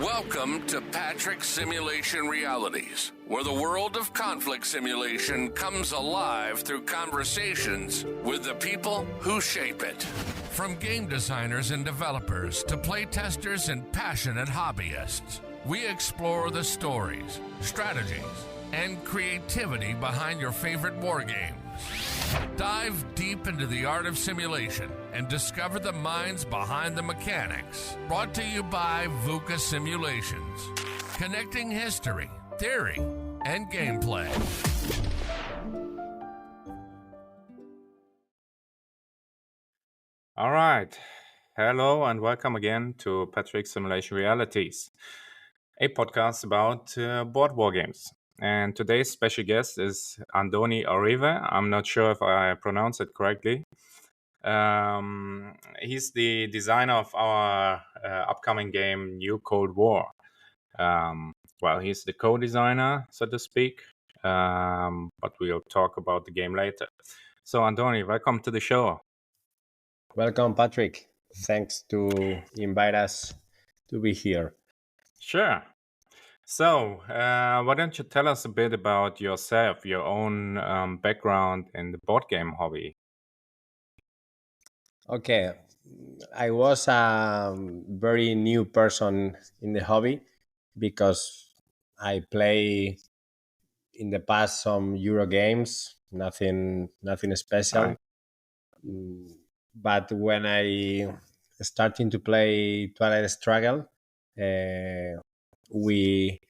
Welcome to Patrick's Simulation Realities, where the world of conflict simulation comes alive through conversations with the people who shape it. From game designers and developers to playtesters and passionate hobbyists, we explore the stories, strategies, and creativity behind your favorite war games. Dive deep into the art of simulation and discover the minds behind the mechanics. Brought to you by VUCA Simulations, connecting history, theory, and gameplay. All right. Hello and welcome again to Patrick's Simulation Realities, a podcast about board war games. And today's special guest is Andoni Arriva. I'm not sure if I pronounce it correctly. He's the designer of our upcoming game, New Cold War. Well, he's the co-designer, so to speak, but we'll talk about the game later. So, Andoni, welcome to the show. Welcome, Patrick. Thanks to invite us to be here. Sure. So, why don't you tell us a bit about yourself, your own background in the board game hobby? Okay, I was a very new person in the hobby because I play in the past some Euro games, nothing special. Right. But when I started to play Twilight Struggle, we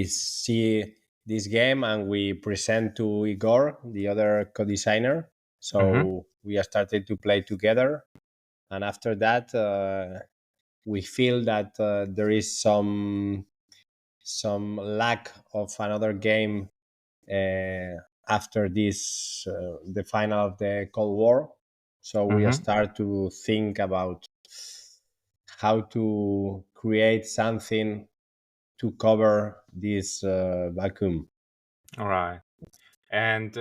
see this game and we present to Igor, the other co-designer. So we started to play together, and after that, we feel that there is some lack of another game after this, the final of the Cold War. So we start to think about how to create something to cover this vacuum. All right. And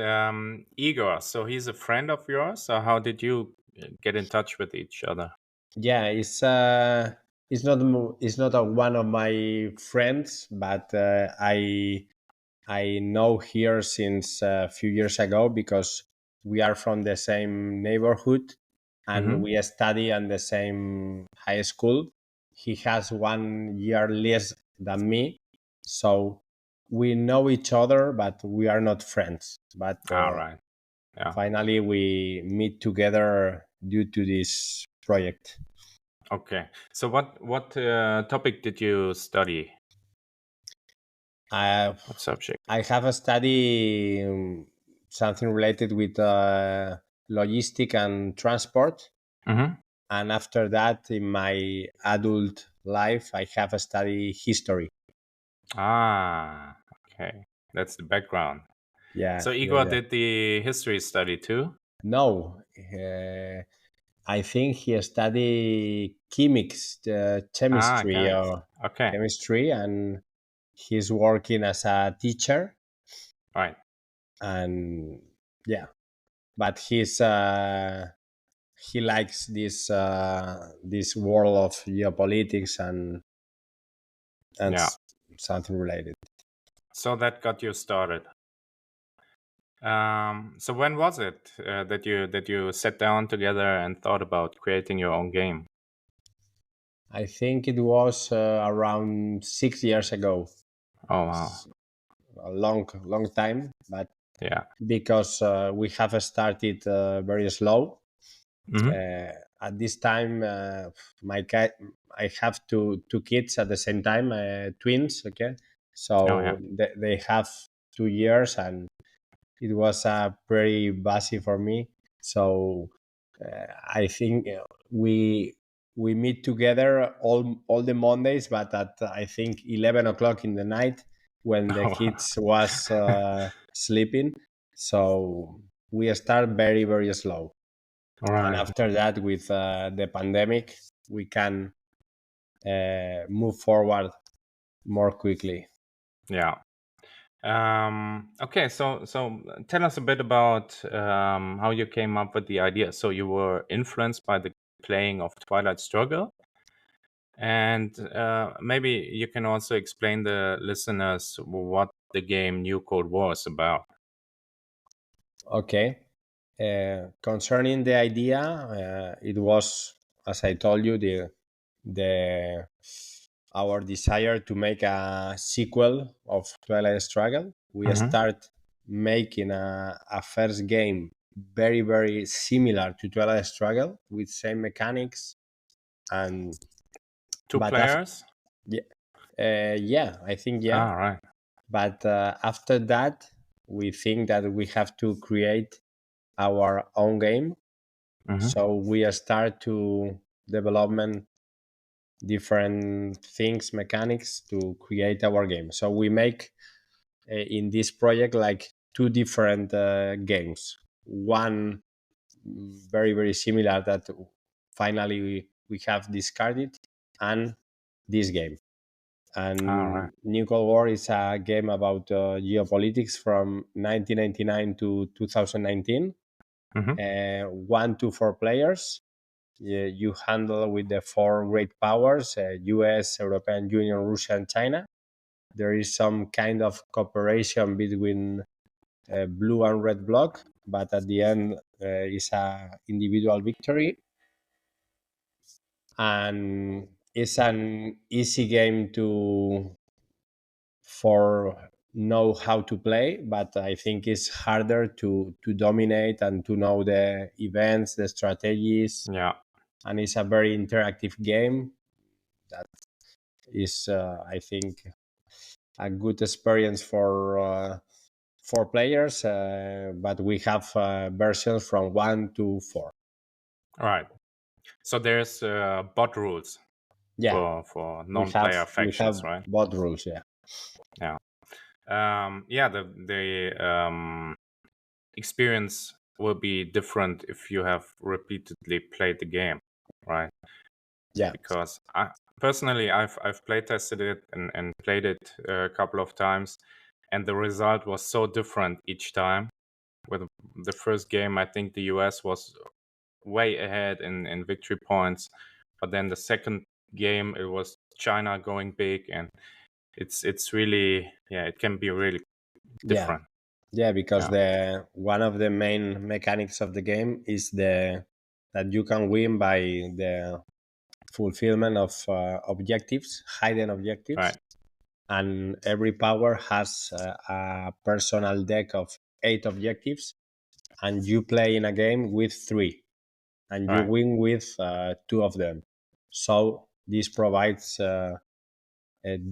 Igor, so he's a friend of yours. So how did you get in touch with each other? Yeah, it's not one of my friends, but I know here since a few years ago because we are from the same neighborhood and we study in the same high school. He has 1 year less than me, so we know each other, but we are not friends. But All right. Yeah. finally, we meet together due to this project. Okay. So what topic did you study? What subject? I have a study something related with logistic and transport. And after that, in my adult life, I have a study history. Ah, okay. That's the background. Yeah. So Igor did the history study too? No, I think he studied chemistry, Okay. chemistry, and he's working as a teacher. Right. And yeah, but he likes this world of geopolitics and Yeah. something related. So that got you started. So when was it that you sat down together and thought about creating your own game? I think it was around 6 years ago. Oh wow. A long time, but Yeah. because we have started very slow. At this time, I have two kids at the same time, twins. Okay, so they have 2 years, and it was pretty busy for me. So I think we meet together all the Mondays, but at I think 11 o'clock in the night when the kids was sleeping. So we start very, very slow. All right. And after that, with the pandemic, we can move forward more quickly. Yeah. Okay, so tell us a bit about how you came up with the idea. So you were influenced by the playing of Twilight Struggle, And maybe you can also explain the listeners what the game New Cold War is about. Okay. Concerning the idea, it was, as I told you, the our desire to make a sequel of Twilight Struggle. We start making a first game very very similar to Twilight Struggle with same mechanics and Two but players? yeah, I think yeah. Ah, right. But after that, we think that we have to create our own game. So we start to development different things, mechanics to create our game. So we make in this project like two different games. One very very similar that finally we have discarded, and this game. And All right. New Cold War is a game about geopolitics from 1999 to 2019. 1 to 4 players. You handle with the four great powers: US, European Union, Russia, and China. There is some kind of cooperation between blue and red bloc, but at the end is a individual victory. And it's an easy game to for know how to play, but I think it's harder to dominate and to know the events, the strategies. Yeah. And it's a very interactive game that is, I think, a good experience for players. But we have versions from 1 to 4. All right. So there's bot rules Yeah, for we have non-player factions, right? bot rules. Yeah. Yeah. Yeah. The experience will be different if you have repeatedly played the game, right? Yeah. Because personally, I've play tested it and played it a couple of times, and the result was so different each time. With the first game, I think the US was way ahead in victory points, but then the second game it was China going big, and it's really, yeah, it can be really Yeah. different. Yeah, because Yeah. the one of the main mechanics of the game is that you can win by the fulfillment of objectives, hidden objectives. Right. And every power has a personal deck of 8 objectives, and you play in a game with 3, and you Right. win with 2 of them. So this provides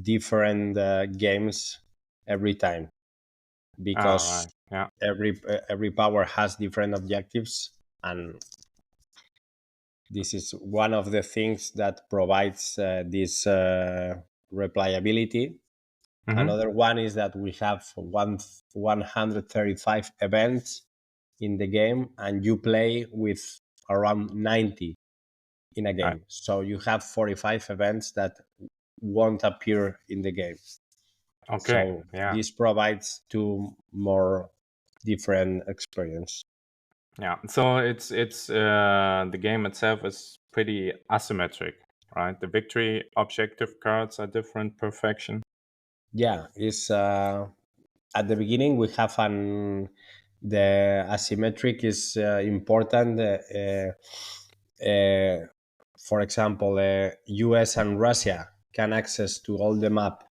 different games every time, because Right. Yeah. every power has different objectives, and this is one of the things that provides this replayability. Another one is that we have 135 events in the game, and you play with around 90 in a Right. game. So you have 45 events that won't appear in the game. Okay. So Yeah. this provides two more different experience. Yeah. So it's the game itself is pretty asymmetric, right? The victory objective cards are different per faction. Yeah, it's at the beginning we have the asymmetric is important. For example, US and Russia can access to all the map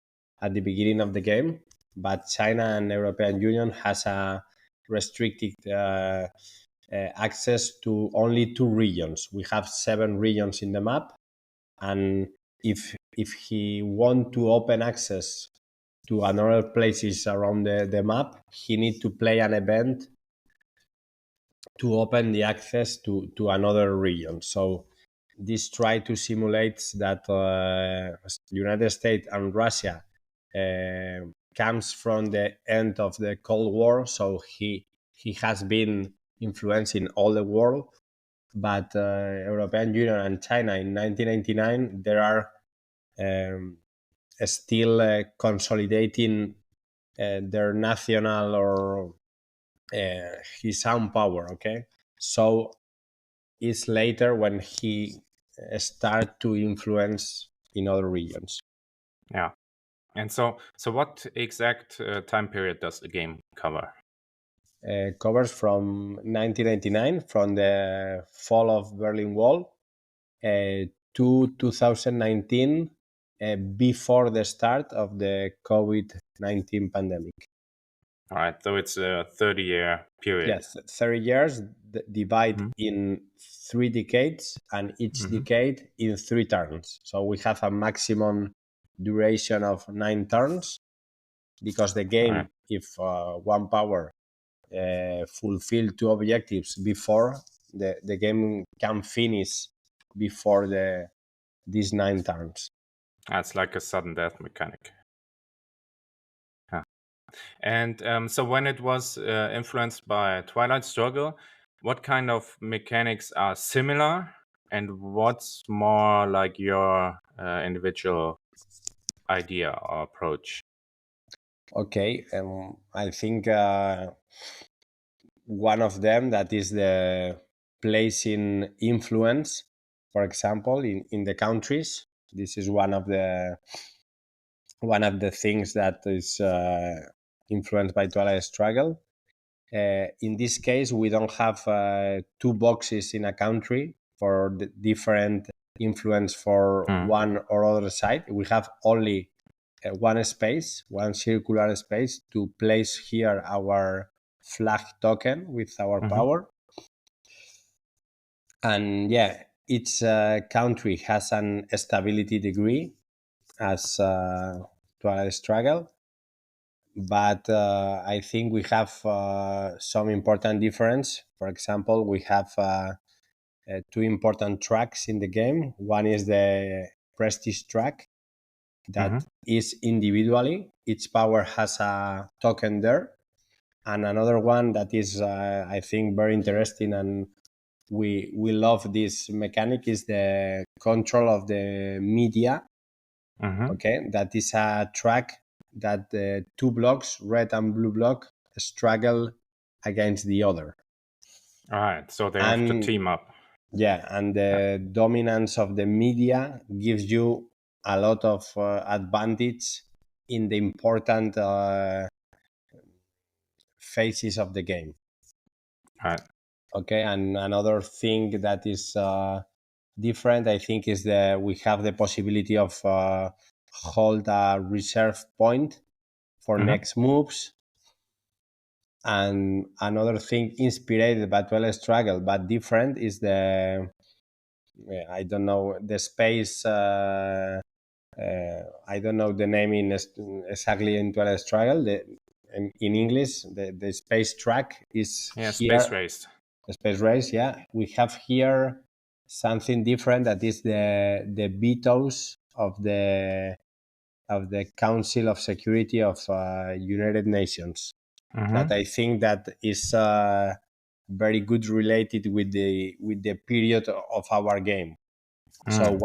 at the beginning of the game, but China and European Union has a restricted access to only 2 regions. We have 7 regions in the map, and if he want to open access to another places around the map, he need to play an event to open the access to another region. So this try to simulate that United States and Russia comes from the end of the Cold War, so he has been influencing all the world. But European Union and China in 1999, there are still consolidating their national or his own power. Okay, so it's later when he start to influence in other regions. Yeah. And so what exact time period does the game cover? Covers from 1999, from the fall of Berlin Wall, to 2019, before the start of the COVID-19 pandemic. All right, so it's a 30-year period. Yes, 30 years divide Mhm. in 3 decades, and each Mhm. decade in 3 turns. So we have a maximum duration of 9 turns, because the game, Right. if one power fulfill 2 objectives before, the game can finish before these 9 turns. That's like a sudden death mechanic. Huh. And so when it was influenced by Twilight Struggle, what kind of mechanics are similar, and what's more like your individual idea or approach? Okay, I think one of them, that is the placing influence, for example, in the countries. This is one of the things that is influenced by Twilight Struggle. In this case, we don't have 2 boxes in a country for the different influence for one or other side. We have only one space, one circular space, to place here our flag token with our power. And yeah, each country has an stability degree as Twilight Struggle. But I think we have some important difference. For example, we have 2 important tracks in the game. One is the prestige track, that is individually, each power has a token there. And another one that is, I think, very interesting, and we love this mechanic, is the control of the media. Okay, that is a track that the 2 blocks, red and blue block, struggle against the other. All right, so they have to team up. Yeah, and the dominance of the media gives you a lot of advantage in the important phases of the game. Right. Okay, and another thing that is different, I think, is that we have the possibility of hold a reserve point for next moves. And another thing inspired by Twilight Struggle but different is the I don't know the space. I don't know the name exactly in Twilight Struggle. In English, the space track is here. Space race. The space race, yeah. We have here something different, that is the vetoes of the Council of Security of United Nations. That I think that is very good related with the period of our game. So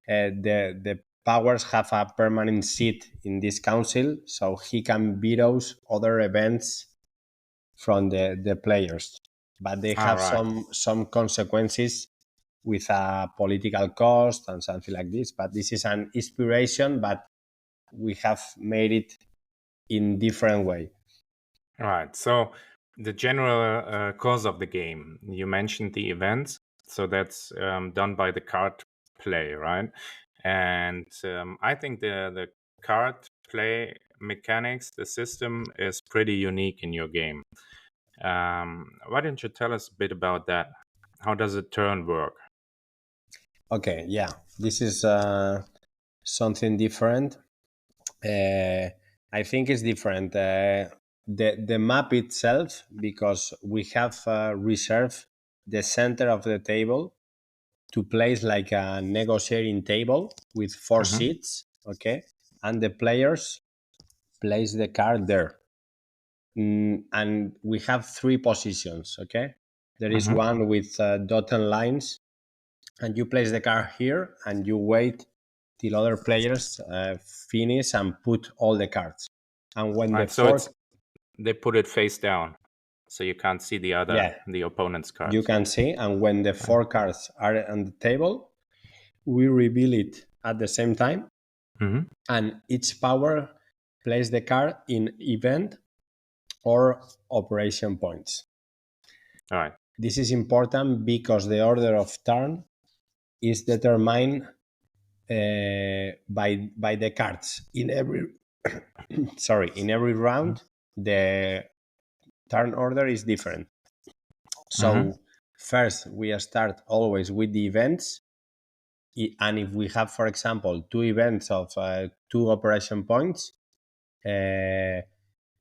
the powers have a permanent seat in this council, so he can veto other events from the players, but they have some consequences with a political cost and something like this. But this is an inspiration, but we have made it in different way. Right. So the general course of the game, you mentioned the events, so that's done by the card play, right? And I think the card play mechanics, the system is pretty unique in your game. Why don't you tell us a bit about that? How does a turn work? Okay, yeah, this is something different. I think it's different. The map itself, because we have reserved the center of the table to place like a negotiating table with 4 seats, okay, and the players place the card there. And we have 3 positions, okay. There is one with dotted lines, and you place the card here and you wait till other players finish and put all the cards. And when the fourth, they put it face down, so you can't see the opponent's cards. You can see, and when the 4 cards are on the table, we reveal it at the same time, Mm-hmm. and each power places the card in event or operation points. All right. This is important because the order of turn is determined by the cards in every in every round. The turn order is different. So first we start always with the events, and if we have, for example, two events of 2 operation points,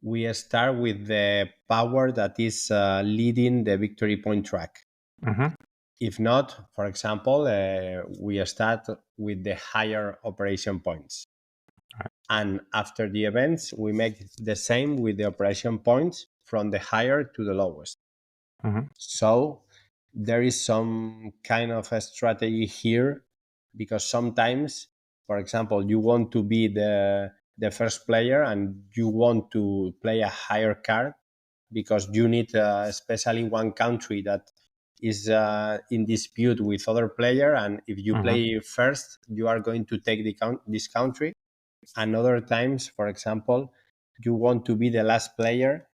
we start with the power that is leading the victory point track. Mm-hmm. If not, for example, we start with the higher operation points. And after the events, we make the same with the operation points from the higher to the lowest. Mm-hmm. So there is some kind of a strategy here, because sometimes, for example, you want to be the first player and you want to play a higher card because you need, especially one country that is in dispute with other player, and if you play first, you are going to take this country. And other times, for example, you want to be the last player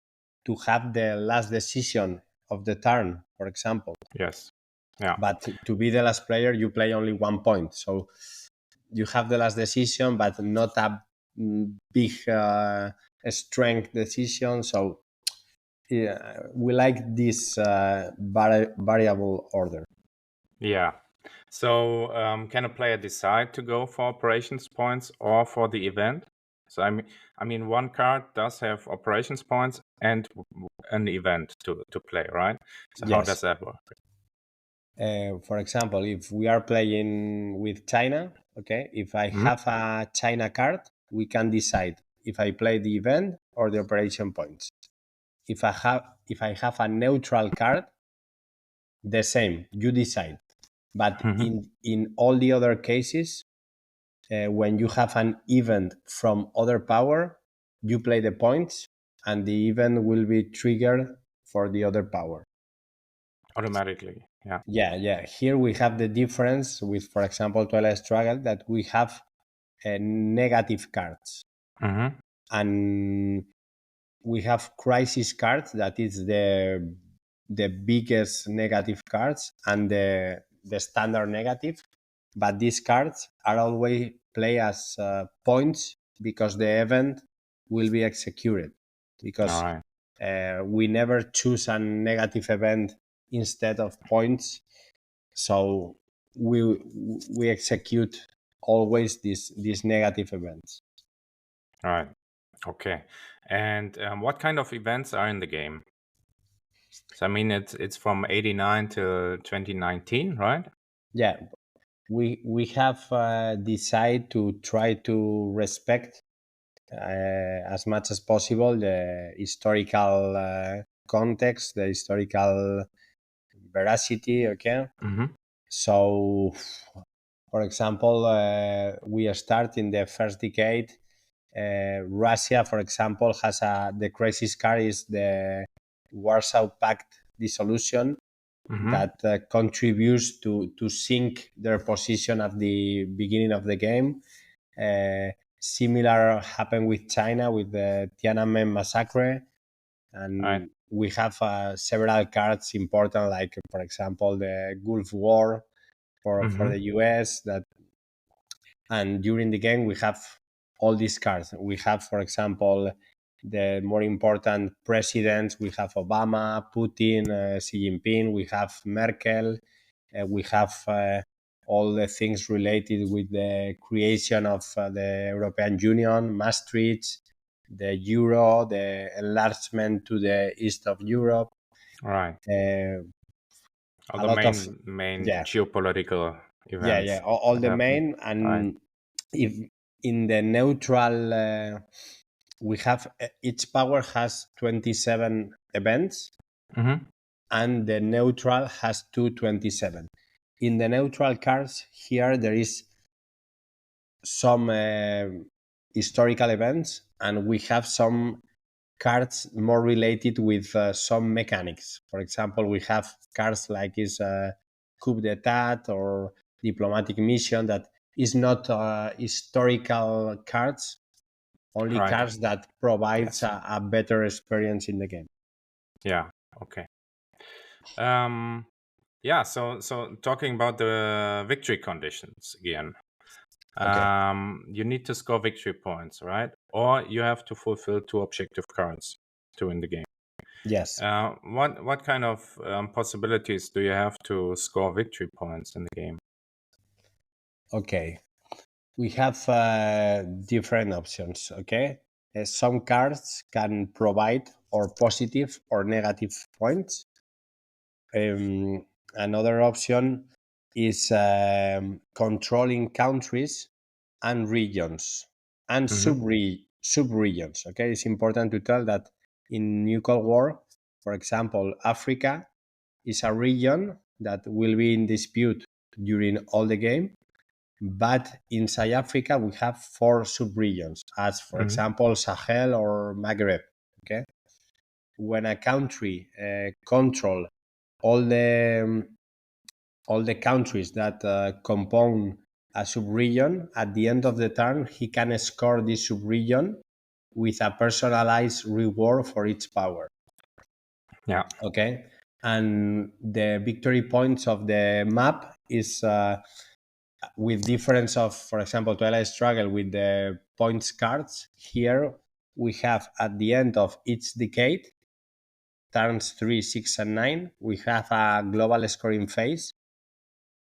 to have the last decision of the turn, for example. Yes. Yeah. But to be the last player, you play only 1 point. So you have the last decision, but not a big strength decision. So yeah, we like this variable order. Yeah. So can a player decide to go for operations points or for the event? So I mean, one card does have operations points and an event to play, right? So how does Yes. that work? For example, if we are playing with China, okay, if I have a China card, we can decide if I play the event or the operation points. If I have a neutral card, the same, you decide. But in all the other cases, when you have an event from other power, you play the points, and the event will be triggered for the other power. Automatically. Yeah. Yeah. Here we have the difference with, for example, Twilight Struggle, that we have negative cards, and we have crisis cards, that is the biggest negative cards, and the standard negative. But these cards are always played as points because the event will be executed. Because All right. we never choose a negative event instead of points, so we execute always these negative events. All right. Okay. And what kind of events are in the game? So I mean, it's from 89 to 2019, right? Yeah, we have decided to try to respect as much as possible the historical context, the historical veracity. Okay, so for example, we start in the first decade. Russia, for example, has the crisis card is the Warsaw Pact dissolution, that contributes to sink their position at the beginning of the game. Similar happened with China with the Tiananmen massacre, and Right. we have several cards important, like for example the Gulf War for the US. And during the game we have all these cards. We have, for example, the more important presidents. We have Obama, Putin, Xi Jinping. We have Merkel. We have all the things related with the creation of the European Union, Maastricht, the Euro, the enlargement to the east of Europe. Right. All A the lot of main geopolitical events. all that the happened. main. And Right. if in the neutral, we have each power has 27 events, and the neutral has 227. In the neutral cards here there is some historical events, and we have some cards more related with some mechanics. For example, we have cards like is coup d'etat or diplomatic mission that is not historical cards, only Right. cards that provides Yes. a better experience in the game. Yeah. Okay. Yeah. So talking about the victory conditions again. Okay. You need to score victory points, right? Or you have to fulfill 2 objective cards to win the game. Yes. What kind of possibilities do you have to score victory points in the game? Okay. We have different options. Okay. Some cards can provide or positive or negative points. Another option is controlling countries and regions and sub-regions. Okay, it's important to tell that in New Cold War, for example, Africa is a region that will be in dispute during all the game. But inside Africa, we have 4 sub-regions, as for example, Sahel or Maghreb. Okay, when a country control all the countries that compose a sub-region, at the end of the turn, he can score this sub-region with a personalized reward for each power. Yeah. Okay, and the victory points of the map is with difference of, for example, Twilight Struggle with the points cards. Here we have at the end of each decade, turns 3, 6, and 9, we have a global scoring phase.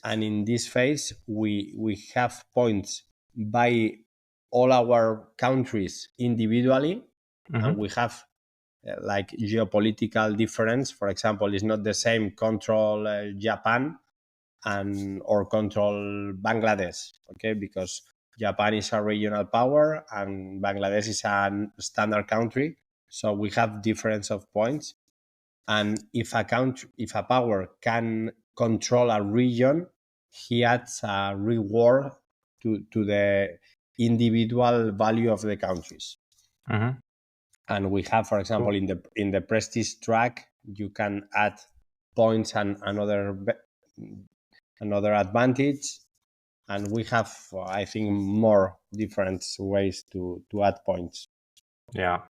And in this phase, we have points by all our countries individually, and we have like geopolitical difference. For example, it's not the same control Japan and or control Bangladesh, okay, because Japan is a regional power and Bangladesh is a standard country, so we have difference of points. And if a power can control a region, he adds a reward to the individual value of the countries. And we have, for example, in the prestige track, you can add points and another advantage. And we have, I think, more different ways to add points. Yeah.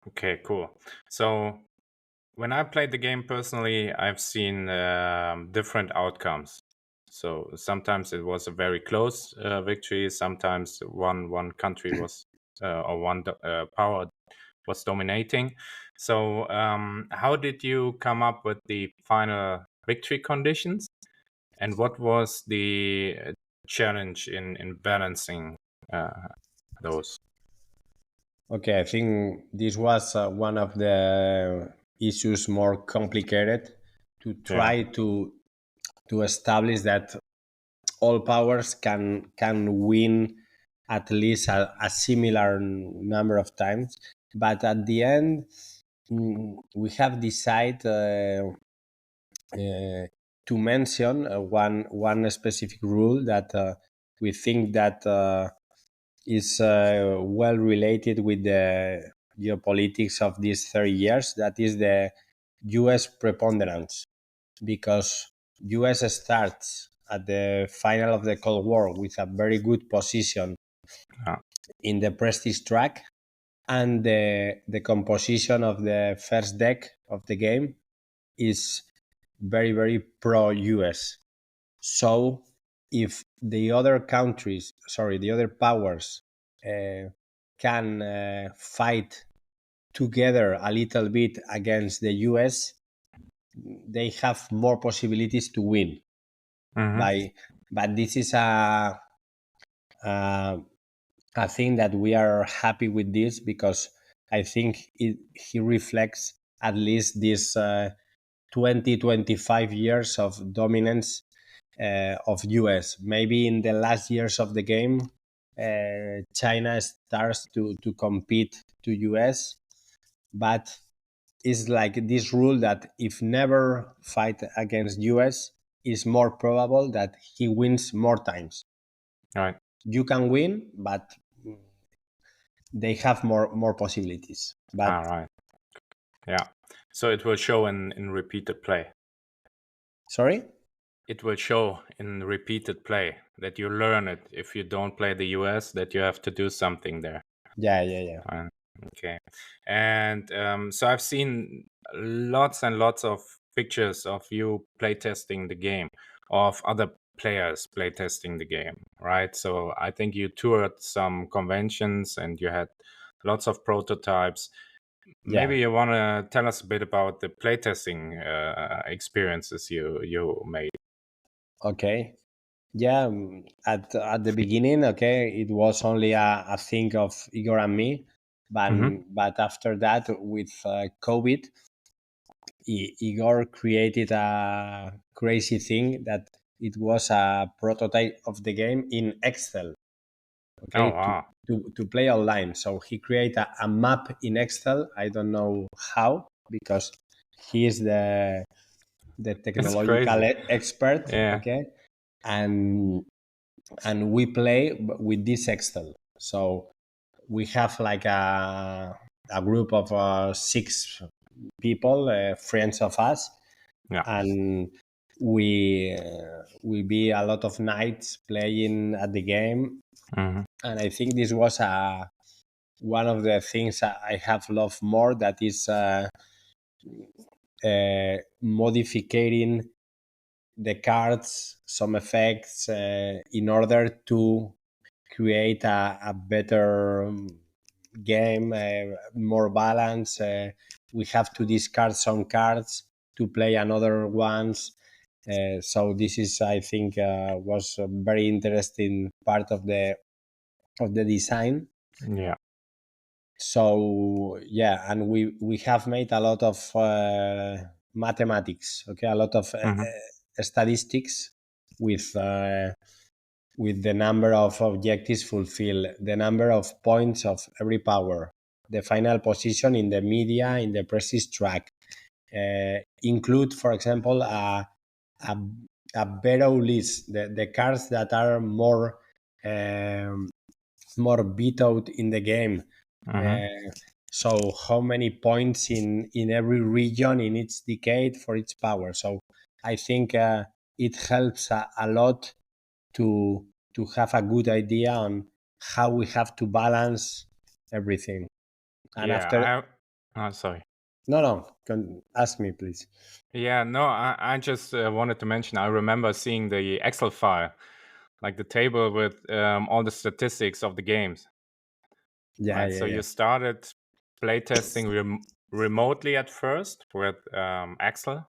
Okay, cool. So when I played the game personally, I've seen different outcomes. So sometimes it was a very close victory. Sometimes one country was or one power was dominating. So how did you come up with the final victory conditions? And what was the challenge in balancing those? Okay, I think this was one of the issues more complicated to Yeah. try to establish that all powers can win at least a similar number of times. But at the end, we have decided to mention one specific rule that we think that is well related with the geopolitics of these 30 years. That is the US preponderance, because US starts at the final of the Cold War with a very good position in the prestige track, and the composition of the first deck of the game is very, very pro-US. So if the other powers can fight together a little bit against the US, they have more possibilities to win. But this is a thing that we are happy with this, because I think he reflects at least this 20-25 years of dominance of US. Maybe in the last years of the game, China starts to compete to US, but it's like this rule that if never fight against US, is more probable that he wins more times. Right. You can win, but they have more possibilities. But right. Yeah. So it will show in repeated play. sorry? it will show in repeated play that you learn it. If you don't play the US, that you have to do something there. Yeah. Okay. And so I've seen lots and lots of pictures of you playtesting the game, of other players playtesting the game, right? So I think you toured some conventions and you had lots of prototypes. Maybe Yeah. you want to tell us a bit about the playtesting experiences you made. Okay. Yeah. At the beginning, okay, it was only a thing of Igor and me, but Mm-hmm. but after that, with COVID, Igor created a crazy thing that it was a prototype of the game in Excel, Oh, okay, wow. to play online. So he created a map in Excel. I don't know how, because he is the It's technological crazy. expert, Yeah. okay, and we play with this Excel. So we have like a group of 6 people, friends of us, Yeah. and we be a lot of nights playing at the game. Mm-hmm. And I think this was one of the things I have loved more, that is modifying the cards, some effects, in order to create a better game, more balance. We have to discard some cards to play another ones. So this is, I think, was a very interesting part of the design. Yeah. So yeah, and we have made a lot of mathematics, okay, a lot of Mm-hmm. statistics with the number of objectives fulfilled, the number of points of every power, the final position in the media, in the prestige track. Include, for example, a, a Barrow list, the cards that are more vetoed in the game. Mm-hmm. So how many points in every region in each decade for each power. So I think it helps a lot to have a good idea on how we have to balance everything. And after, Yeah. Sorry. no, ask me, please. Yeah, no, I just wanted to mention, I remember seeing the Excel file, like the table with all the statistics of the games, Yeah, right? yeah, So yeah. you started playtesting remotely at first with Excel,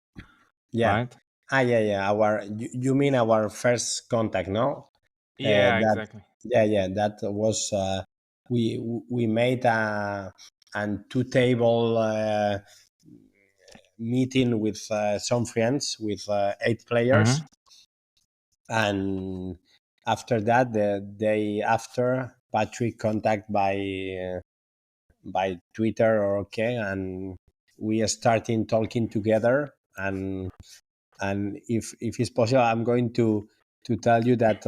Yeah. right? Yeah. You mean our first contact, no? Yeah, That exactly. yeah, that was we made a 2 table meeting with some friends with 8 players, Mm-hmm. and after that, the day after, Patrick contact by Twitter, or okay, and we are starting talking together, and if it's possible, I'm going to tell you that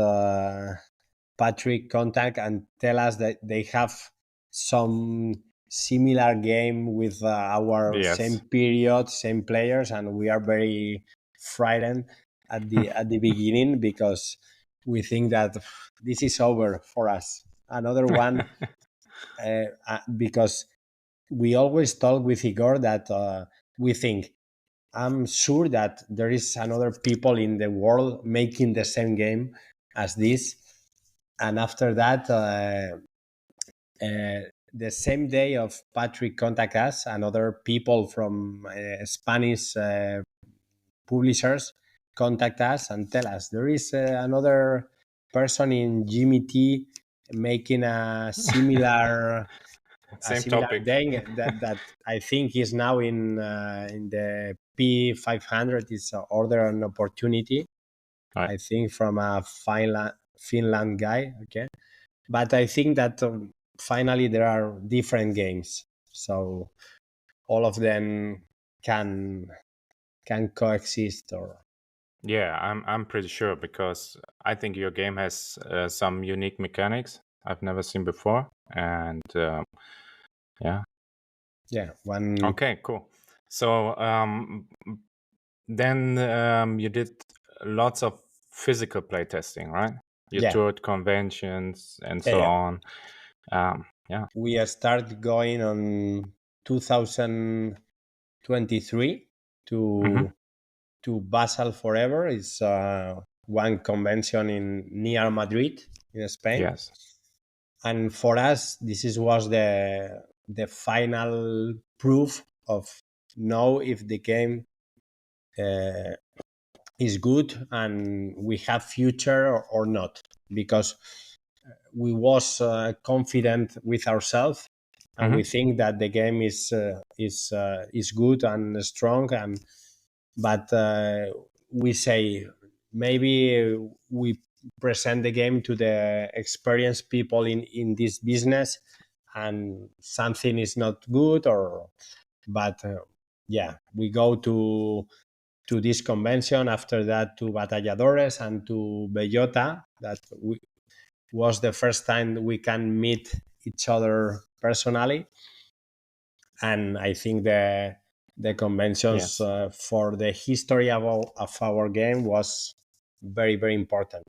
Patrick contact and tell us that they have some similar game with our same Yes. period, same players, and we are very frightened at the beginning, because we think that this is over for us. Another one, because we always talk with Igor that we think, I'm sure that there is another people in the world making the same game as this. And after that, the same day of Patrick contact us, another people from Spanish publishers contact us and tell us there is another person in GMT making a Same similar topic. thing that I think is now in the P500, is order an opportunity, Right. I think, from a Finland guy. Okay, but I think that finally there are different games, so all of them can coexist. Or Yeah, I'm pretty sure because I think your game has some unique mechanics I've never seen before, and yeah. yeah, one. Okay, cool. So then you did lots of physical playtesting, right? You Yeah. toured conventions and Yeah, so yeah. on. Yeah. We started going on 2023 Hmm. to Basel Forever. It's one convention in near Madrid in Spain. Yes. And for us, was the final proof of know if the game uh, is good and we have future or not, because we was confident with ourselves, and Hmm. we think that the game is good and strong, and but we say maybe we present the game to the experienced people in this business and something is not good, or but yeah, we go to this convention, after that to Batalladores and to Bellota. That was the first time we can meet each other personally, and I think the conventions Yes. for the history of our game was very very important,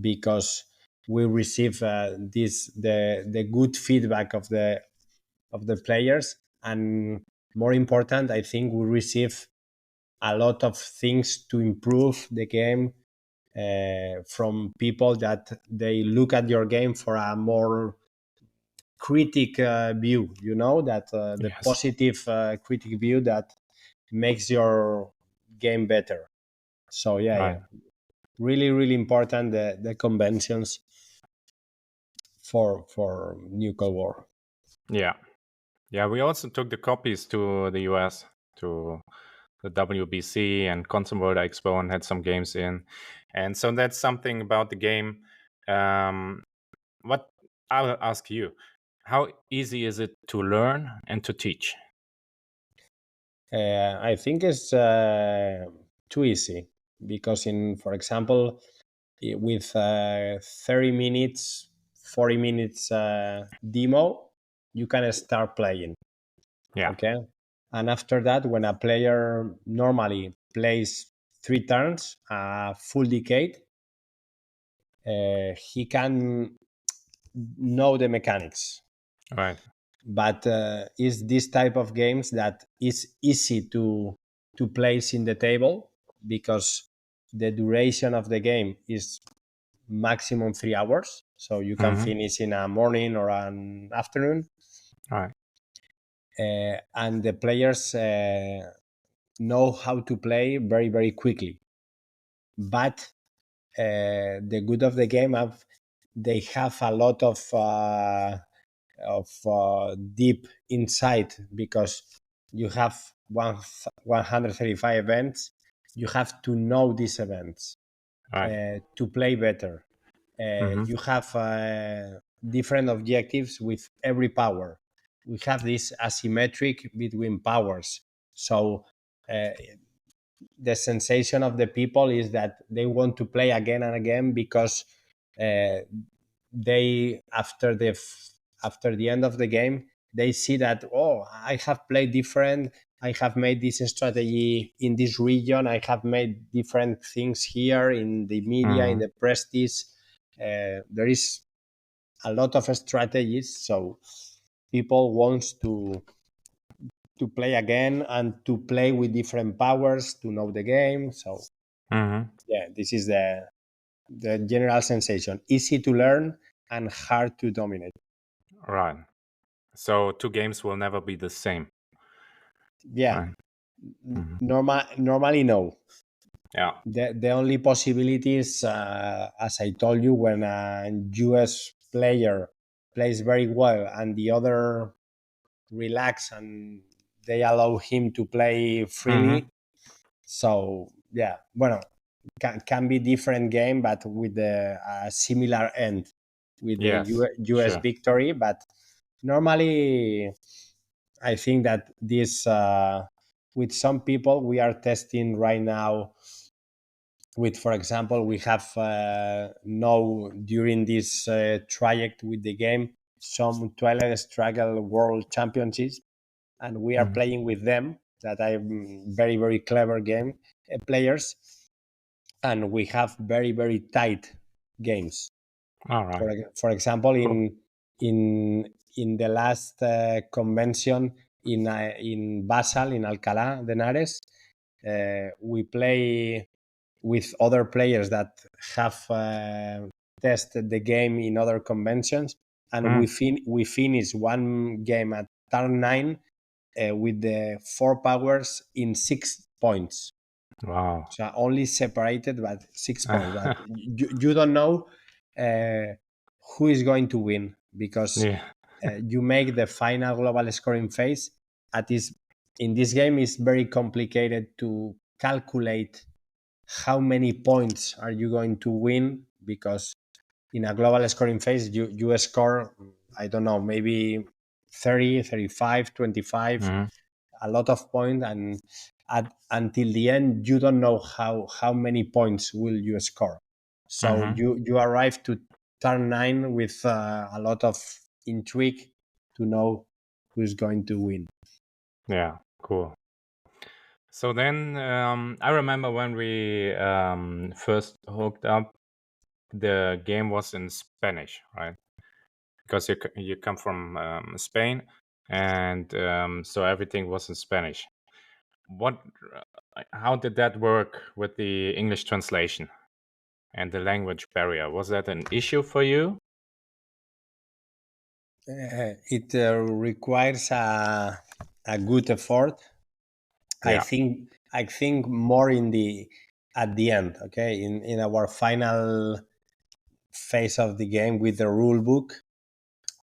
because we receive the good feedback of the players, and more important, I think we receive a lot of things to improve the game from people that they look at your game for a more critic view, that the Yes. positive critic view that makes your game better. So yeah, yeah, Right. really really important, the conventions for New Cold War. Yeah. Yeah. We also took the copies to the US, to the WBC and Console World Expo, and had some games in. And so that's something about the game. What I will ask you, how easy is it to learn and to teach? I think it's too easy, because for example, with 30 minutes, 40 minutes demo, you can start playing. Yeah. Okay. And after that, when a player normally plays 3 turns, a full decade, he can know the mechanics. Right. But is this type of games that is easy to place in the table, because the duration of the game is maximum 3 hours, so you can Hmm. finish in a morning or an afternoon, Right. and the players know how to play very very quickly. But the good of the game they have a lot of deep insight, because you have 135 events. You have to know these events Right. to play better. Hmm. You have different objectives with every power. We have this asymmetric between powers. So uh, the sensation of the people is that they want to play again and again, because uh, they after the end of the game, they see that, oh, I have played different, I have made this strategy in this region, I have made different things here in the media, in Hmm. the prestige. There is a lot of strategies, so people wants to play again and to play with different powers to know the game. So Hmm. yeah, this is the general sensation: easy to learn and hard to dominate. Right. So two games will never be the same. Yeah, Right. Hmm. normally no. Yeah. The only possibilities, as I told you, when a US player plays very well and the other relax and they allow him to play Hmm. freely. So yeah, bueno, can be different game, but with the similar end, with the Yes. US Sure. victory. But normally, I think that this with some people we are testing right now. With, for example, we have now during this traject with the game some Twilight Struggle World Championships, and we are Hmm. playing with them. That are very very clever game players, and we have very, very tight games. All right. For example, Cool. in the last convention in Basel, in Alcalá de Henares, we play with other players that have tested the game in other conventions, and we finish one game at turn 9 with the 4 powers in 6 points. Wow. So only separated by 6 points. But you don't know who is going to win, because Yeah. you make the final global scoring phase. In this game, it's very complicated to calculate how many points are you going to win, because in a global scoring phase you score, I don't know, maybe 30, 35, 25, Mhm. a lot of points, and until the end you don't know how many points will you score. So you arrive to turn 9 with a lot of intrigue to know who's going to win. Yeah. Cool. So then I remember when we first hooked up, the game was in Spanish, right? Because you come from Spain, and so everything was in Spanish. How did that work with the English translation and the language barrier? Was that an issue for you? It requires a good effort. Yeah. I think more at the end, okay, in our final phase of the game with the rule book.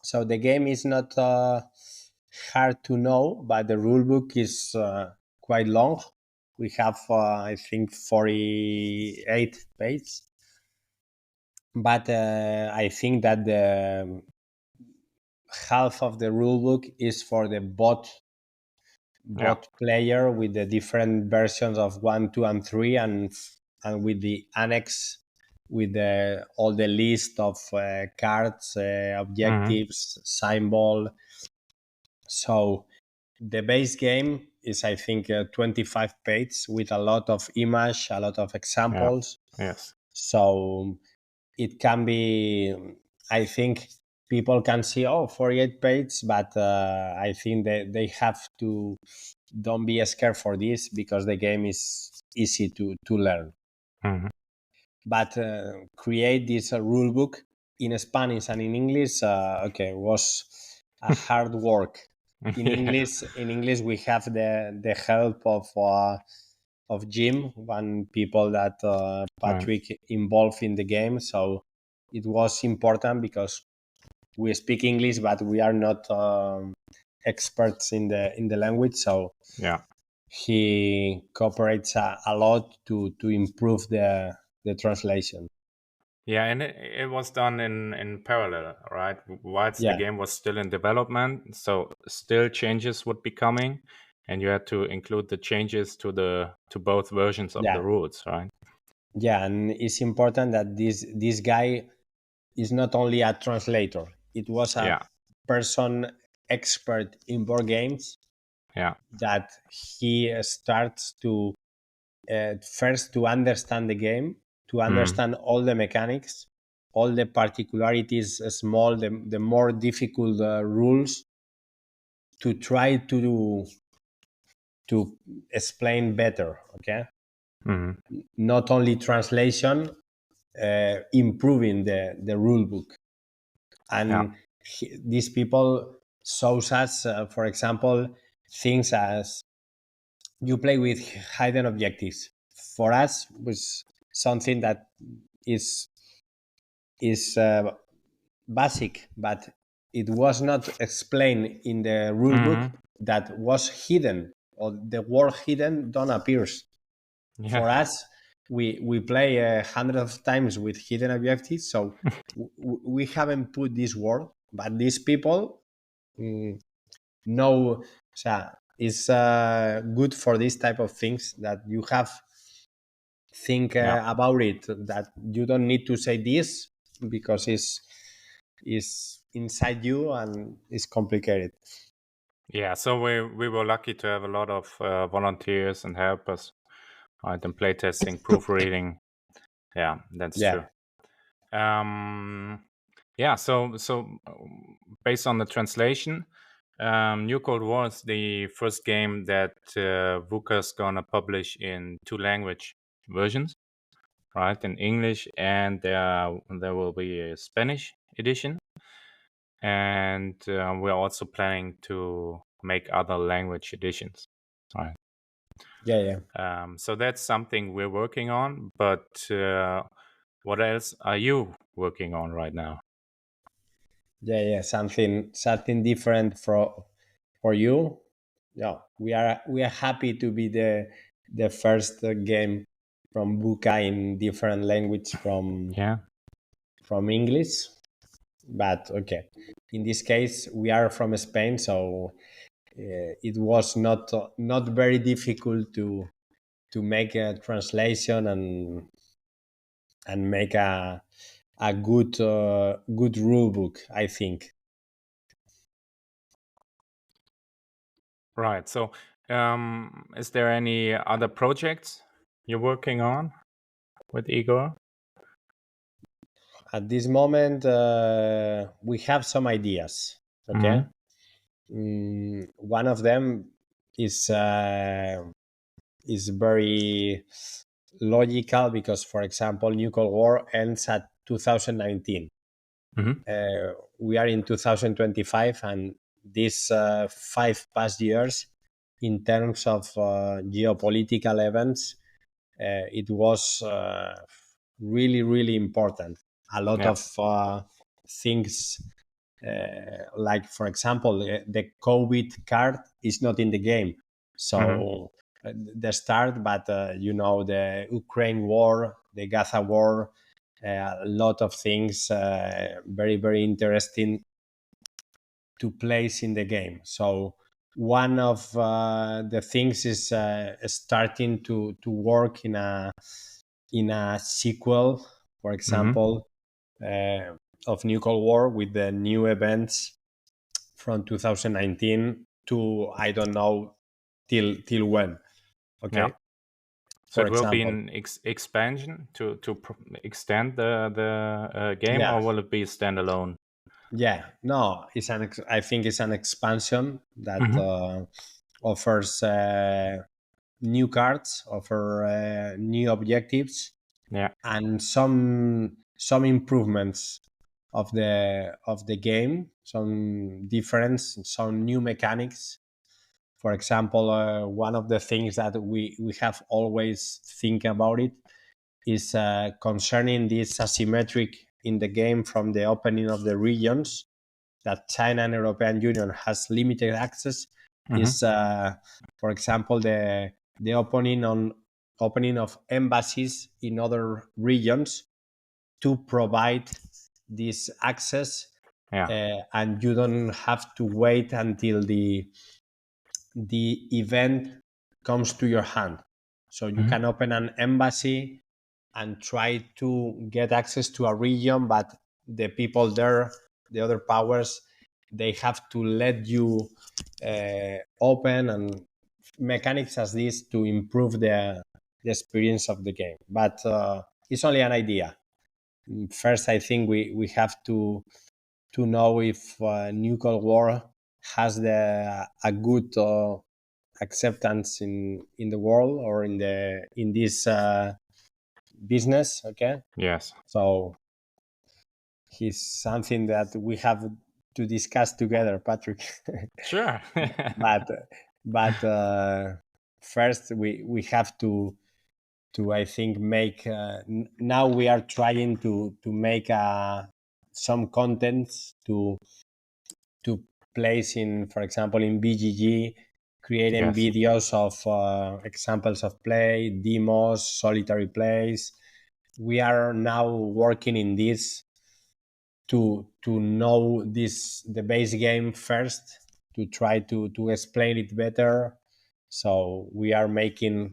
So the game is not hard to know, but the rule book is quite long. We have I think 48 pages, but I think that the half of the rule book is for the bot player, with the different versions of 1, 2, and 3, and with the annex with all the list of cards, objectives, symbol. So the base game is, I think, 25 pages with a lot of image, a lot of examples. Yes. So it can be, I think people can see, 48 pages, but I think they have to, don't be scared for this, because the game is easy to learn. But create this rule book in Spanish and in English, was a hard work. In English we have the help of Jim, one people that Patrick involved in the game. So it was important, because we speak English, but we are not experts in the language. So he cooperates a lot to improve the translation. Yeah, and it was done in parallel, right? Whilst the Yeah. game was still in development, so still changes would be coming, and you had to include the changes to both versions of the rules, right? Yeah, and it's important that this guy is not only a translator. It was a person expert in board games. Yeah. That he starts to first to understand the game, to understand all the mechanics, all the particularities, small, the more difficult rules, to try to explain better. Okay, not only translation, improving the rule book, and these people shows us, for example, things as you play with hidden objectives. For us, was something that is basic, but it was not explained in the rule book that was hidden, or the word hidden don't appears. For us, we play hundreds of times with hidden objectives, so we haven't put this word, but these people know. So it's good for this type of things, that you have think about it, that you don't need to say this, because it's inside you and it's complicated. Yeah, so we were lucky to have a lot of volunteers and helpers, right, in playtesting, proofreading, Yeah, that's Yeah. true. Yeah, so based on the translation, New Cold War is the first game that VUCA's gonna publish in 2 language versions, right? In English, and there will be a Spanish edition, and we're also planning to make other language editions, right? Yeah. So that's something we're working on. But what else are you working on right now? Yeah. Something different for you. Yeah, we are happy to be the first game from Buka in different language Yeah. from English. But okay, in this case, we are from Spain, so it was not very difficult to make a translation and make a good rule book, I think. Right. So, is there any other projects you're working on with Igor? At this moment, we have some ideas. Okay, one of them is very logical because, for example, New Cold War ends at 2019. Mm-hmm. We are in 2025, and these 5 past years, in terms of geopolitical events, it was really, really important. A lot Yeah. of things, like, for example, the COVID card is not in the game. So the start, but the Ukraine war, the Gaza war, a lot of things very, very interesting to place in the game. So one of the things is starting to work in a sequel, for example, of New Cold War with the new events from 2019 to, I don't know, till when. Okay. Yeah. So For it will be example, an expansion to extend the game, yeah, or will it be standalone? yeah, no, I think it's an expansion that offers new cards, offer new objectives, Yeah. and some improvements of the game, some difference, some new mechanics. For example, one of the things that we have always think about it is concerning this asymmetric in the game from the opening of the regions that China and European Union has limited access. Is for example the opening of embassies in other regions to provide this access, Yeah. and you don't have to wait until the event comes to your hand. So you can open an embassy and try to get access to a region, but the people there, the other powers, they have to let you open, and mechanics as this to improve the experience of the game. But it's only an idea. First, I think we have to know if New Cold War has a good acceptance in the world or in this business. Okay, Yes. so he's something that we have to discuss together, Patrick. Sure. but first we have to I think make now we are trying to make some contents to place in, for example, in BGG, creating Yes. videos of examples of play, demos, solitary plays. We are now working in this to know the base game first, to try to explain it better. So we are making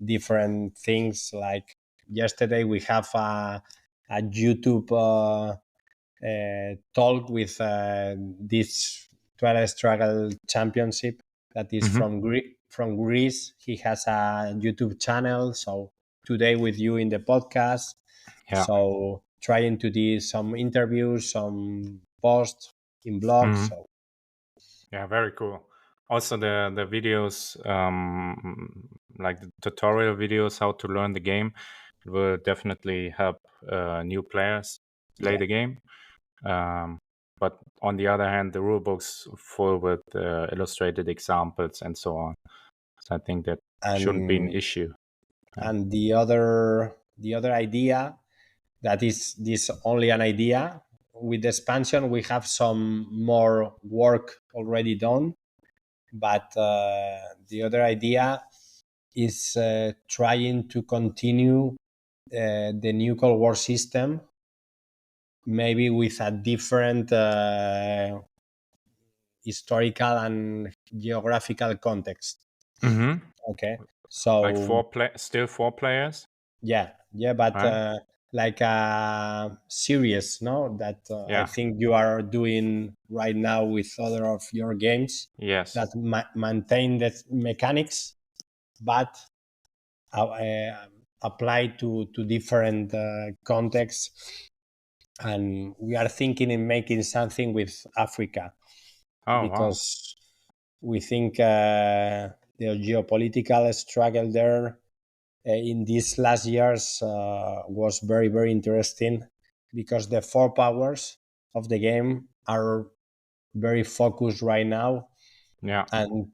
different things. Like yesterday we have a YouTube talk with this Twilight Struggle Championship that is from Greece. He has a YouTube channel, so today with you in the podcast. Yeah. So trying to do some interviews, some posts in blogs. Mhm. So Yeah, very cool. Also, the videos, like the tutorial videos, how to learn the game, will definitely help new players play yeah, the game. But on the other hand, the rule book's full with illustrated examples and so on. So I think that shouldn't be an and issue. and the other idea, that is this only an idea. With the expansion, we have some more work already done, but the other idea is trying to continue the new Cold War system, maybe with a different historical and geographical context. Mm-hmm. Okay, Like so still 4 players, yeah, but right? like a series, no, that I Yeah. think you are doing right now with other of your games, Yes. that maintain the mechanics, but apply to different contexts. And we are thinking in making something with Africa, Oh, wow. because we think the geopolitical struggle there in these last years was very, very interesting, because the four powers of the game are very focused right now, Yeah. and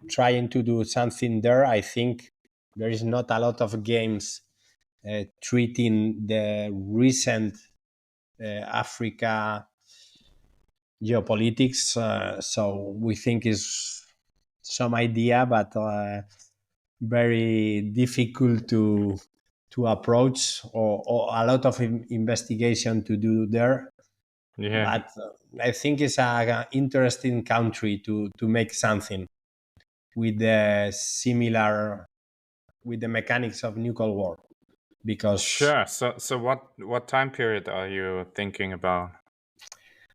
trying to do something there. I think there is not a lot of games treating the recent Africa geopolitics. So we think is some idea, but very difficult to approach, or a lot of investigation to do there. Yeah. But I think it's a interesting country to make something with the similar, with the mechanics of nuclear war, because Sure. So what time period are you thinking about?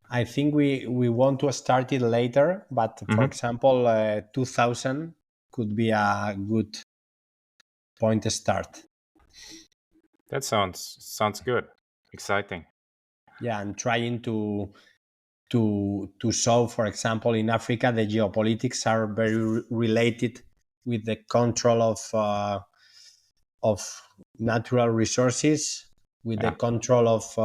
I think we want to start it later. But for Mm-hmm. example, 2000 could be a good point to start. That sounds good. Exciting. Yeah, and trying to show, for example, in Africa, the geopolitics are very related with the control of natural resources, with the Yeah. control of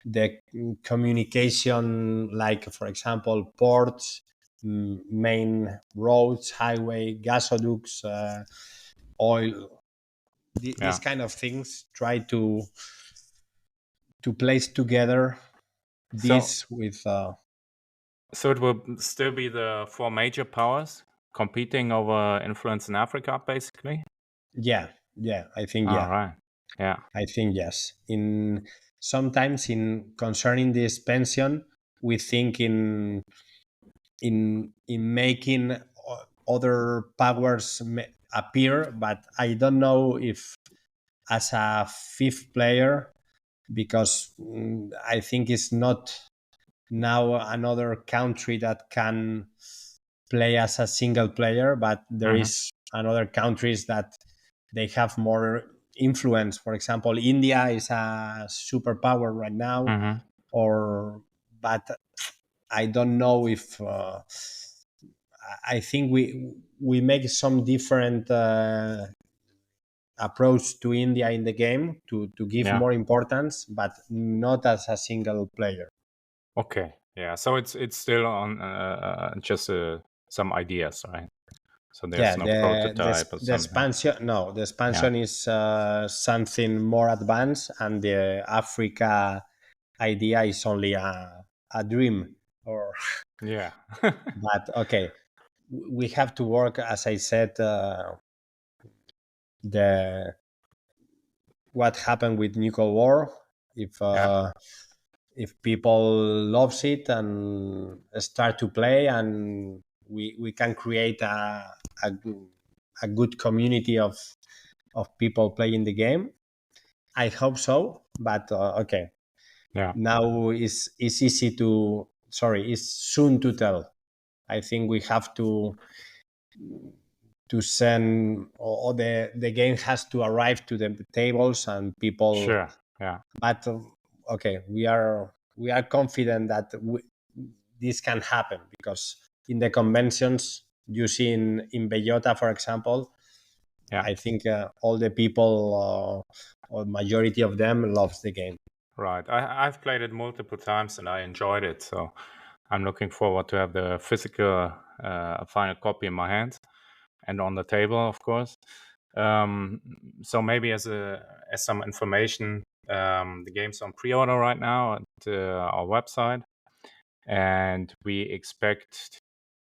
the communication, like for example ports, main roads, highway, gasoducts, oil, these Yeah. kind of things. Try to place together So this with so it will still be the 4 major powers competing over influence in Africa, basically. yeah, I think All yeah. right. Yeah. I think yes. In sometimes in concerning this pension, we think in making other powers appear, but I don't know if as a fifth player, because I think it's not now another country that can play as a single player, but there Mm-hmm. is another countries that they have more influence. For example, India is a superpower right now, Mm-hmm. or but I don't know if I think we make some different approach to India in the game to give Yeah. more importance, but not as a single player. Okay. Yeah. So it's still on just some ideas, right? So Yeah, there's no the prototype or the something. expansion, no, the Yeah. expansion is something more advanced, and the Africa idea is only a dream. Or Yeah. but okay, we have to work, as I said, the what happened with nuclear war. If Yeah. if people loves it and start to play, and we can create a, a good community of people playing the game. I hope so, but okay. Yeah. Now is easy to, sorry, it's soon to tell. I think we have to send, or the game has to arrive to the tables and people. Sure. Yeah. But okay, we are confident that this can happen, because in the conventions you see in Bellota, for example, Yeah. I think all the people, or majority of them, loves the game. Right. I've played it multiple times and I enjoyed it. So I'm looking forward to have the physical final copy in my hands and on the table, of course. So maybe as some information, the game's on pre-order right now at our website, and we expect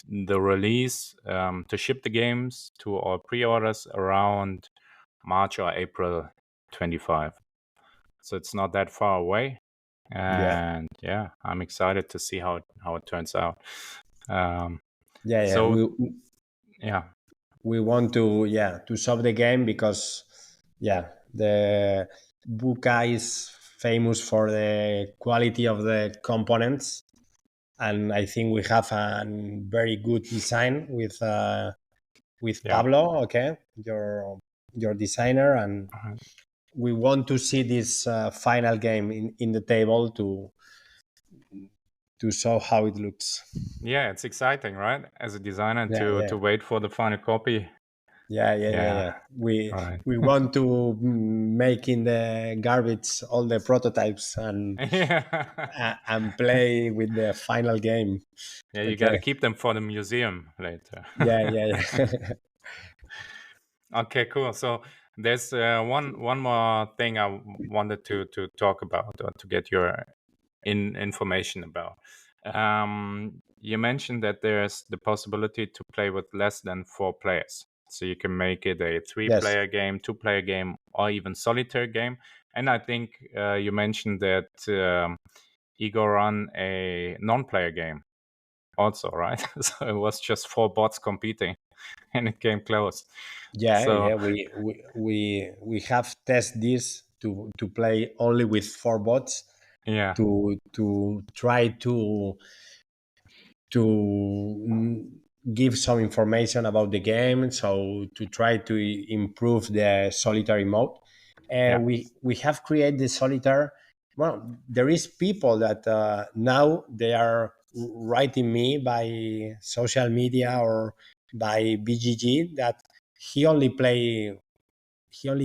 the release to ship the games to our pre-orders around March or April 25. So it's not that far away, and I'm excited to see how it turns out. So we want to solve the game, because the Buka is famous for the quality of the components, and I think we have a very good design with Pablo, okay, your designer, and we want to see this final game in the table to show how it looks. Yeah, it's exciting, right? As a designer, to wait for the final copy. Yeah. We want to make in the garbage all the prototypes and and play with the final game. Yeah, you got to keep them for the museum later. Yeah. Okay, cool. So there's one more thing I wanted to talk about, or to get your information about. You mentioned that there's the possibility to play with less than 4 players. So you can make it a 3-player game, 2-player game, or even solitaire game. And I think you mentioned that Igor ran a non-player game also, right? So it was just 4 bots competing and it came close. We have tested this to play only with 4 bots. To try to give some information about the game, so to try to improve the solitary mode. We have created the solitaire. Well, there is people that now they are writing me by social media or by BGG that he only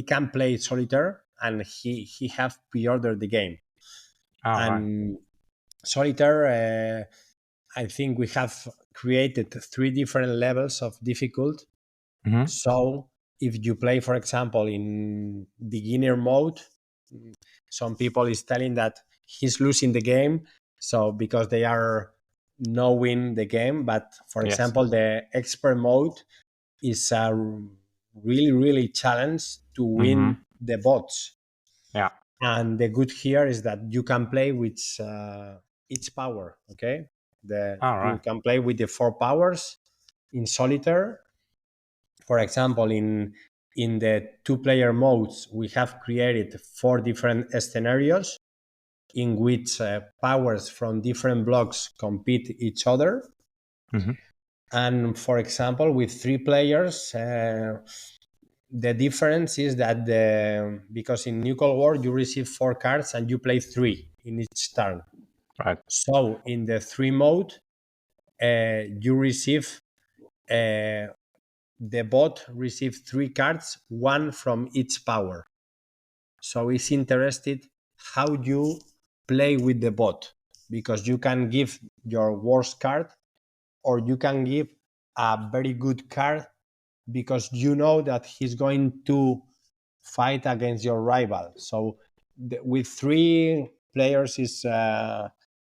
can play solitaire, and he have pre-ordered the game. And solitaire, I think we have created 3 different levels of difficult. So if you play, for example, in beginner mode, some people is telling that he's losing the game, so because they are knowing the game. But for example, the expert mode is a really challenge to win the bots. And the good here is that you can play with each power. Okay, you can play with the 4 powers in solitaire. For example, in the 2-player modes, we have created 4 different scenarios in which powers from different blocks compete each other. And for example, with 3 players, the difference is that because in New Cold War you receive 4 cards and you play 3 in each turn. Right. So in the 3 mode, you receive the bot receives 3 cards, 1 from each power. So it's interested how you play with the bot, because you can give your worst card, or you can give a very good card because you know that he's going to fight against your rival. So with 3 players is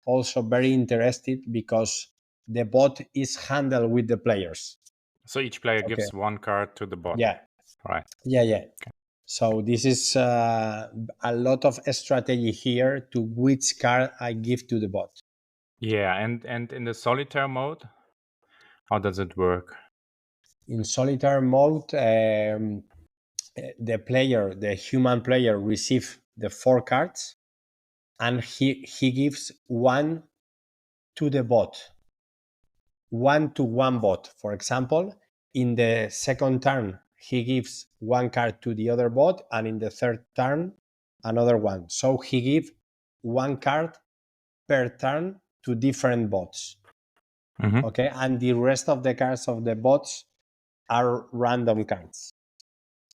also very interested, because the bot is handled with the players. So each player gives 1 card to the bot. Yeah. Right. Yeah. Okay. So this is a lot of strategy here to which card I give to the bot. Yeah, and in the solitaire mode, how does it work? In solitaire mode, the human player receives the 4 cards, and he gives 1 to the bot, 1 to 1 bot. For example, In the second turn, he gives one card to the other bot, and in the third turn, another one. So he gives one card per turn to different bots. Mhm. Okay, and the rest of the cards of the bots are random cards.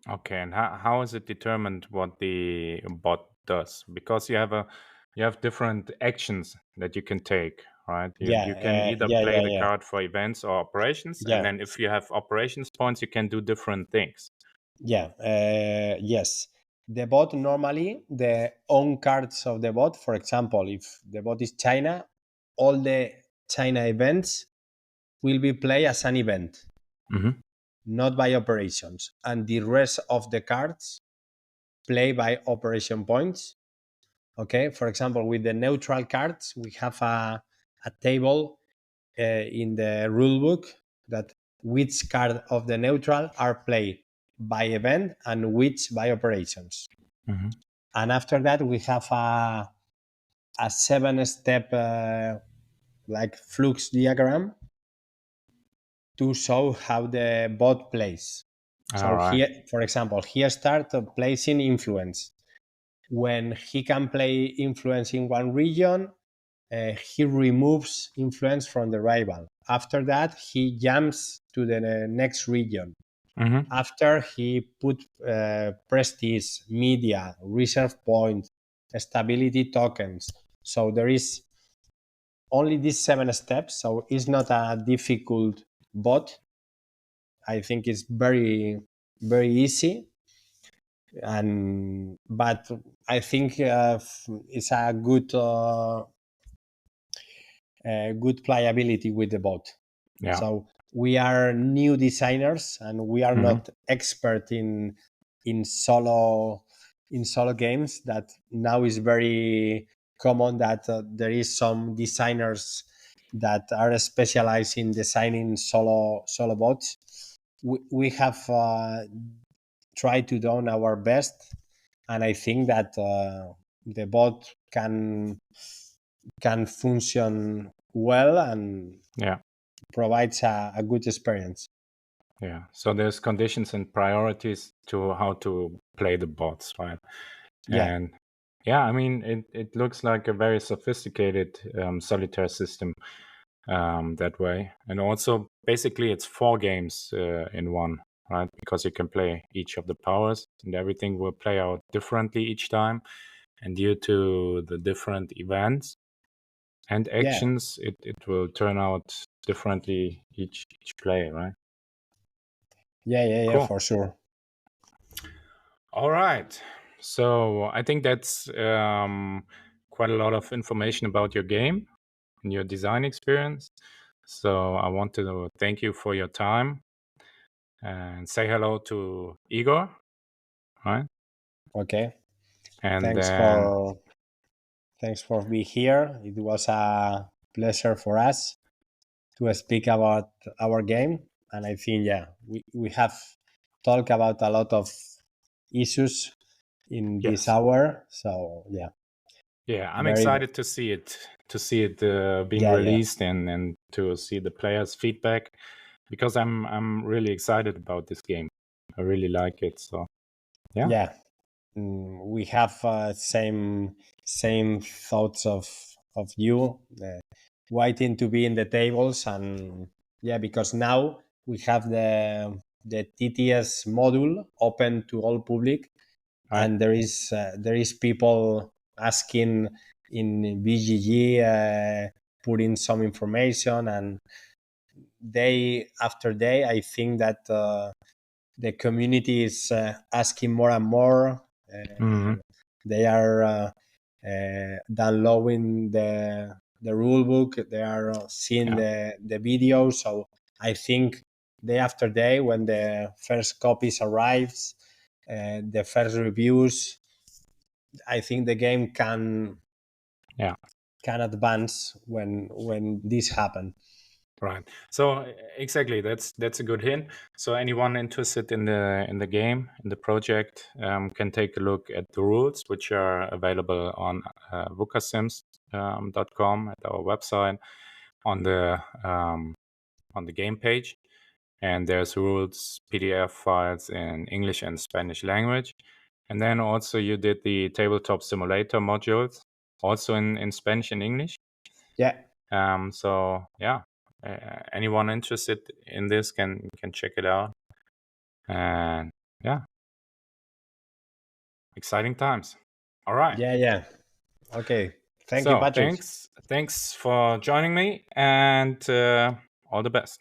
Okay, and how is it determined what the bot does? Because you have different actions that you can take, right? You can either play the Yeah. card for events or operations, and Yeah, then if you have operations points, you can do different things. yeah, yes. The bot normally, the own cards of the bot, for example, if the bot is China, all the China events will be played as an event, Mhm. not by operations. And the rest of the cards play by operation points. Okay, for example, with the neutral cards, we have a table in the rule book that which card of the neutral are played by event and which by operations. Mhm. And after that, we have a 7-step like flux diagram to show how the bot plays. All So right. here, for example, he starts placing influence. When he can play influence in one region, he removes influence from the rival. After that, he jumps to the next region. Mhm. After he put prestige, media, reserve point, stability tokens. So there is only these 7 steps. So it's not a difficult bot. I think it's very, very easy. And but I think it's a good playability with the bot. Yeah. So we are new designers and we are Mhm. not expert in solo in solo games. That now is very common that there is some designers that are specialized in designing solo bots. We have tried to do our best, and I think that the bot can function well and Yeah. provides a good experience. Yeah. So there's conditions and priorities to how to play the bots, right? Yeah, And yeah, I mean, it looks like a very sophisticated solitaire system that way. And also, basically, it's 4 games in one, right? Because you can play each of the powers, and everything will play out differently each time. And due to the different events and yeah, actions, it will turn out differently each play, right? yeah, Cool. for sure. All right. So I think that's quite a lot of information about your game and your design experience. So I want to thank you for your time and say hello to Igor, right? Okay, And thanks then, for thanks for being here. It was a pleasure for us to speak about our game, and I think we have talked about a lot of issues in this yes, hour. So yeah, I'm very excited to see it being yeah. released and to see the players' feedback because I'm really excited about this game. I really like it. So yeah, Yeah, we have same thoughts of you waiting to be in the tables. And yeah, because now we have the TTS module open to all public, right. and there is people asking in BGG, putting some information, and day after day I think that the community is asking more and more. Hmm. They are downloading the rule book. They are seeing Yeah, the videos. So I think day after day, when the first copies arrives, the first reviews, I think the game yeah. can advance when this happen. Right. So exactly, that's a good hint. So anyone interested in the game in the project can take a look at the rules, which are available on VukaSims.com at our website on the game page. and there's rules, PDF files in English and Spanish language. And then also you did the tabletop simulator modules, also in Spanish and English. Yeah. So yeah, anyone interested in this can check it out. And yeah, exciting times. All right. Yeah. Okay. Thank you, Patrick. Thanks for joining me, and all the best.